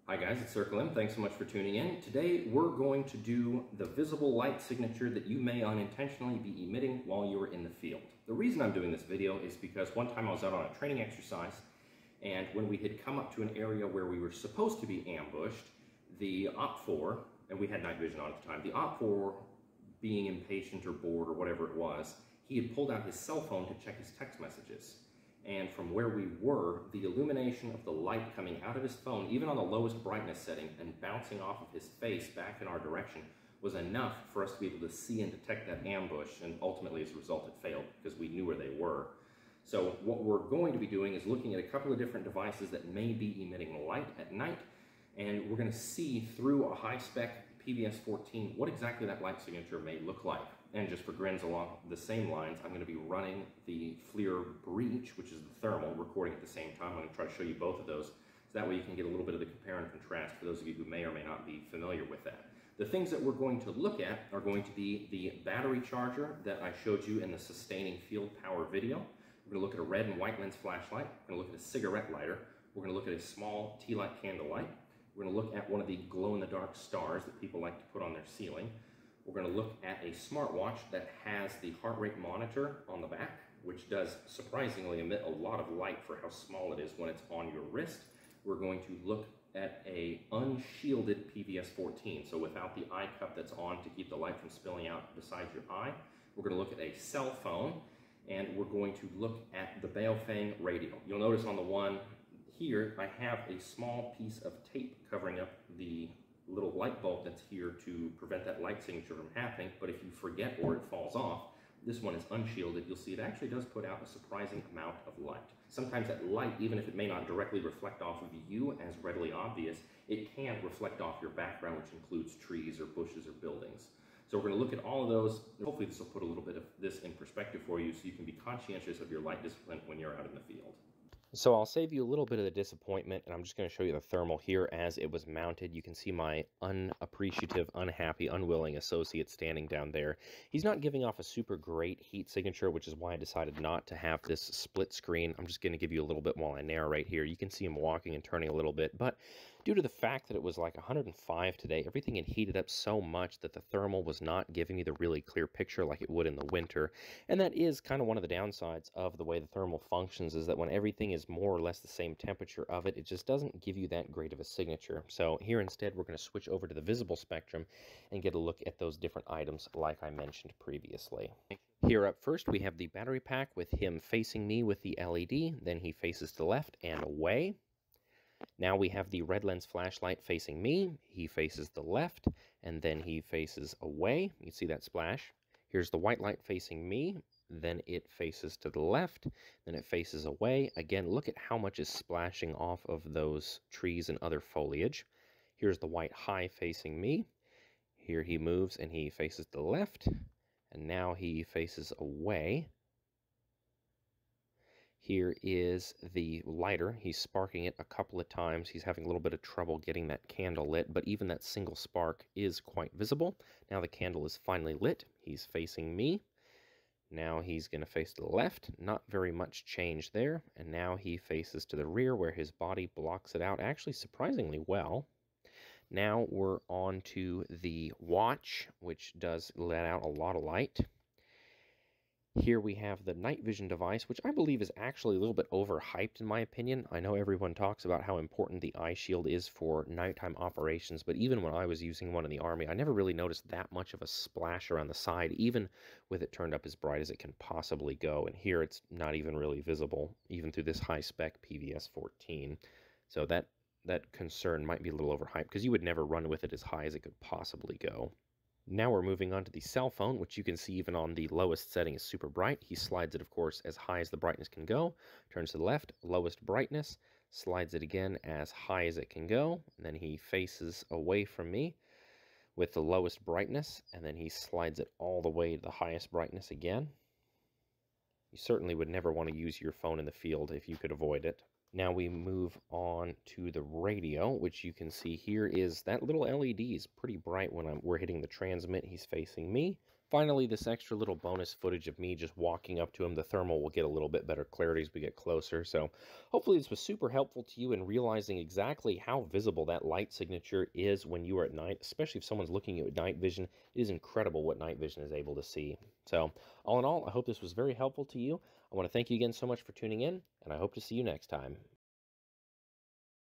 Hi guys, it's Circle M. Thanks so much for tuning in. Today we're going to do the visible light signature that you may unintentionally be emitting while you're in the field. The reason I'm doing this video is because one time I was out on a training exercise, and when we had come up to an area where we were supposed to be ambushed, the Op4, and we had night vision on at the time, the Op4, being impatient or bored or whatever it was, he had pulled out his cell phone to check his text messages. And from where we were, the illumination of the light coming out of his phone, even on the lowest brightness setting, and bouncing off of his face back in our direction, was enough for us to be able to see and detect that ambush, and ultimately as a result it failed because we knew where they were. So what we're going to be doing is looking at a couple of different devices that may be emitting light at night, and we're going to see through a high-spec PVS-14 what exactly that light signature may look like. And just for grins along the same lines, I'm going to be running the FLIR Breach, which is the thermal, recording at the same time. I'm going to try to show you both of those, so that way you can get a little bit of the compare and contrast for those of you who may or may not be familiar with that. The things that we're going to look at are going to be the battery charger that I showed you in the sustaining field power video. We're going to look at a red and white lens flashlight. We're going to look at a cigarette lighter. We're going to look at a small tea light candle light. We're going to look at one of the glow-in-the-dark stars that people like to put on their ceiling. We're going to look at a smartwatch that has the heart rate monitor on the back, which does surprisingly emit a lot of light for how small it is when it's on your wrist. We're going to look at a unshielded PVS-14, so without the eye cup that's on to keep the light from spilling out beside your eye. We're going to look at a cell phone, and we're going to look at the Baofeng radio. You'll notice on the one here, I have a small piece of tape covering up the little light bulb that's here to prevent that light signature from happening, but if you forget or it falls off, this one is unshielded. You'll see it actually does put out a surprising amount of light. Sometimes that light, even if it may not directly reflect off of you as readily obvious, it can reflect off your background, which includes trees or bushes or buildings. So we're going to look at all of those. Hopefully this will put a little bit of this in perspective for you so you can be conscientious of your light discipline when you're out in the field. So I'll save you a little bit of the disappointment, and I'm just going to show you the thermal here as it was mounted. You can see my unappreciative, unhappy, unwilling associate standing down there. He's not giving off a super great heat signature, which is why I decided not to have this split screen. I'm just going to give you a little bit while I narrate here. You can see him walking and turning a little bit, but due to the fact that it was like 105 today, everything had heated up so much that the thermal was not giving me the really clear picture like it would in the winter. And that is kind of one of the downsides of the way the thermal functions, is that when everything is more or less the same temperature of it, it just doesn't give you that great of a signature. So here instead, we're going to switch over to the visible spectrum and get a look at those different items like I mentioned previously. Here up first, we have the battery pack with him facing me with the LED. Then he faces to the left and away. Now we have the red lens flashlight facing me. He faces the left, and then he faces away. You can see that splash. Here's the white light facing me. Then it faces to the left, then it faces away. Again, look at how much is splashing off of those trees and other foliage. Here's the white high facing me. Here he moves and he faces to the left, and now he faces away. Here is the lighter. He's sparking it a couple of times. He's having a little bit of trouble getting that candle lit, but even that single spark is quite visible. Now the candle is finally lit. He's facing me. Now he's going to face to the left, not very much change there, and now he faces to the rear where his body blocks it out actually surprisingly well. Now we're on to the watch, which does let out a lot of light. Here we have the night vision device, which I believe is actually a little bit overhyped in my opinion. I know everyone talks about how important the eye shield is for nighttime operations, but even when I was using one in the Army, I never really noticed that much of a splash around the side, even with it turned up as bright as it can possibly go. And here it's not even really visible, even through this high-spec PVS-14. So that concern might be a little overhyped, because you would never run with it as high as it could possibly go. Now we're moving on to the cell phone, which you can see even on the lowest setting is super bright. He slides it, of course, as high as the brightness can go, turns to the left, lowest brightness, slides it again as high as it can go, and then he faces away from me with the lowest brightness, and then he slides it all the way to the highest brightness again. You certainly would never want to use your phone in the field if you could avoid it. Now we move on to the radio, which you can see here is that little LED is pretty bright when we're hitting the transmit. He's facing me. Finally, this extra little bonus footage of me just walking up to him, the thermal will get a little bit better clarity as we get closer. So hopefully this was super helpful to you in realizing exactly how visible that light signature is when you are at night, especially if someone's looking at night vision. It is incredible what night vision is able to see. So all in all, I hope this was very helpful to you. I want to thank you again so much for tuning in, and I hope to see you next time.